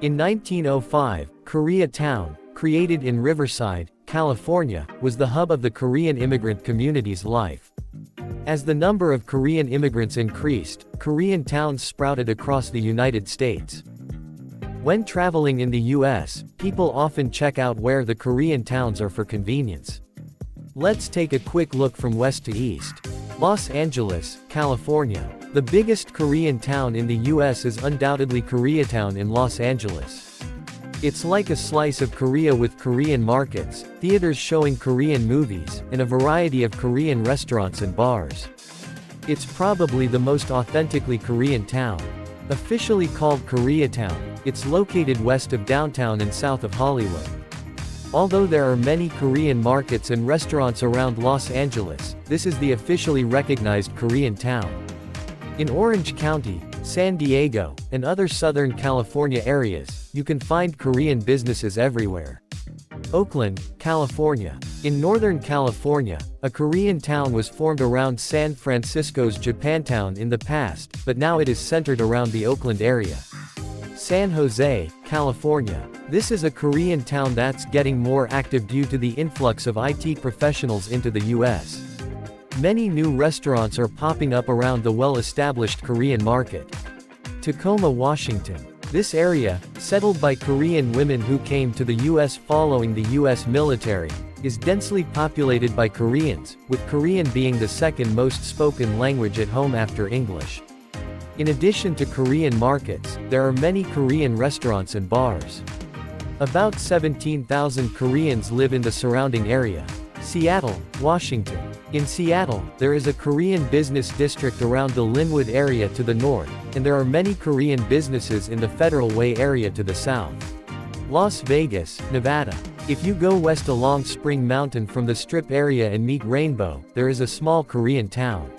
In 1905, Koreatown, created in Riverside, California, was the hub of the Korean immigrant community's life. As the number of Korean immigrants increased, Korean towns sprouted across the United States. When traveling in the U.S., people often check out where the Korean towns are for convenience. Let's take a quick look from west to east. Los Angeles, California. The biggest Korean town in the U.S. is undoubtedly Koreatown in Los Angeles. It's like a slice of Korea with Korean markets, theaters showing Korean movies, and a variety of Korean restaurants and bars. It's probably the most authentically Korean town. Officially called Koreatown, it's located west of downtown and south of Hollywood. Although there are many Korean markets and restaurants around Los Angeles, this is the officially recognized Korean town. In Orange County, San Diego, and other Southern California areas, you can find Korean businesses everywhere. Oakland, California. In Northern California, a Korean town was formed around San Francisco's Japantown in the past, but now it is centered around the Oakland area. San Jose, California. This is a Korean town that's getting more active due to the influx of IT professionals into the U.S. Many new restaurants are popping up around the well-established Korean market. Tacoma, Washington. This area, settled by Korean women who came to the U.S. following the U.S. military, is densely populated by Koreans, with Korean being the second most spoken language at home after English. In addition to Korean markets, there are many Korean restaurants and bars. About 17,000 Koreans live in the surrounding area. Seattle, Washington. In Seattle, there is a Korean business district around the Linwood area to the north, and there are many Korean businesses in the Federal Way area to the south. Las Vegas, Nevada. If you go west along Spring Mountain from the Strip area and meet Rainbow, there is a small Korean town.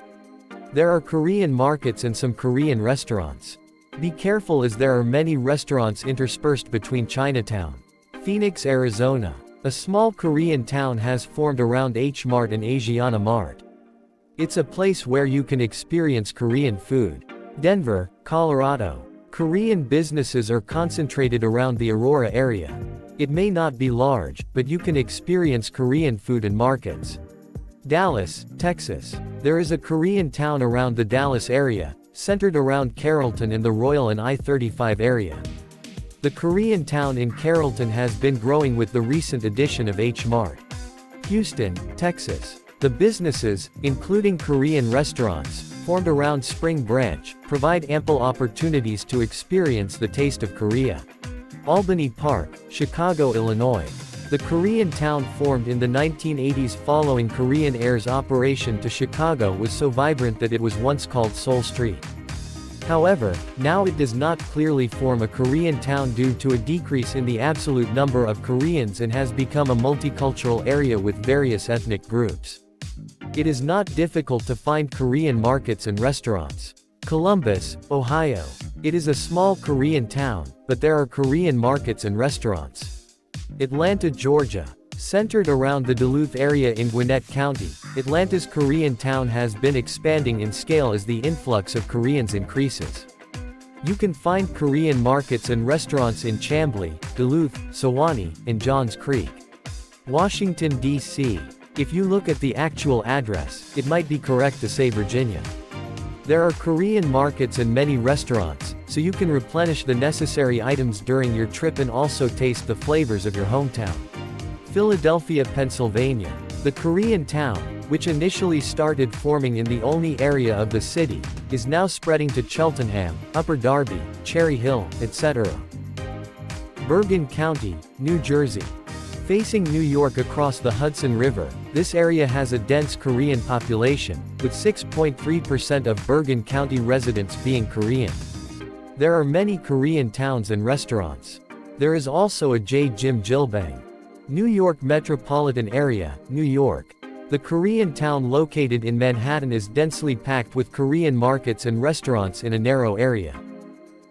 There are Korean markets and some Korean restaurants. Be careful as there are many restaurants interspersed between Chinatown. Phoenix, Arizona. A small Korean town has formed around H-Mart and Asiana Mart. It's a place where you can experience Korean food. Denver, Colorado. Korean businesses are concentrated around the Aurora area. It may not be large, but you can experience Korean food and markets. Dallas, Texas. There is a Korean town around the Dallas area, centered around Carrollton and the Royal and I-35 area. The Korean town in Carrollton has been growing with the recent addition of H-Mart. Houston, Texas. The businesses, including Korean restaurants, formed around Spring Branch, provide ample opportunities to experience the taste of Korea. Albany Park, Chicago, Illinois. The Korean town formed in the 1980s following Korean Air's operation to Chicago was so vibrant that it was once called Seoul Street. However, now it does not clearly form a Korean town due to a decrease in the absolute number of Koreans and has become a multicultural area with various ethnic groups. It is not difficult to find Korean markets and restaurants. Columbus, Ohio. It is a small Korean town, but there are Korean markets and restaurants. Atlanta, Georgia. Centered around the Duluth area in Gwinnett County, Atlanta's Korean town has been expanding in scale as the influx of Koreans increases. You can find Korean markets and restaurants in Chamblee, Duluth, Sewanee, and Johns Creek. Washington, D.C. If you look at the actual address, it might be correct to say Virginia. There are Korean markets and many restaurants, so you can replenish the necessary items during your trip and also taste the flavors of your hometown. Philadelphia, Pennsylvania. The Korean town, which initially started forming in the Olney area of the city, is now spreading to Cheltenham, Upper Darby, Cherry Hill, etc. Bergen County, New Jersey. Facing New York across the Hudson River, this area has a dense Korean population, with 6.3% of Bergen County residents being Korean. There are many Korean towns and restaurants. There is also a Jim Jilbang. New York Metropolitan area, New York. The Korean town located in Manhattan is densely packed with Korean markets and restaurants in a narrow area.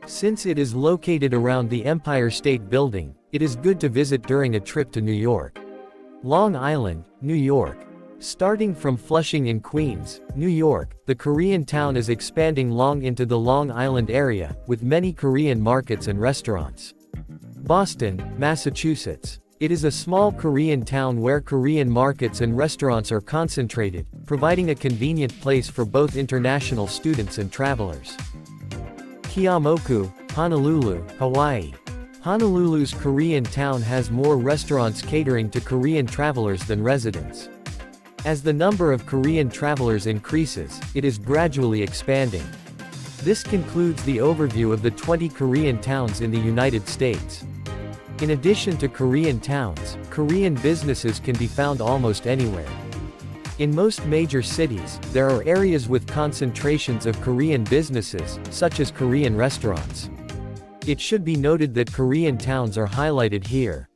Since it is located around the Empire State Building, it is good to visit during a trip to New York. Long Island, New York. Starting from Flushing in Queens, New York, the Korean town is expanding long into the Long Island area, with many Korean markets and restaurants. Boston, Massachusetts. It is a small Korean town where Korean markets and restaurants are concentrated, providing a convenient place for both international students and travelers. Keeaumoku, Honolulu, Hawaii. Honolulu's Korean town has more restaurants catering to Korean travelers than residents. As the number of Korean travelers increases, it is gradually expanding. This concludes the overview of the 20 Korean towns in the United States. In addition to Korean towns, Korean businesses can be found almost anywhere. In most major cities, there are areas with concentrations of Korean businesses, such as Korean restaurants. It should be noted that Korean towns are highlighted here.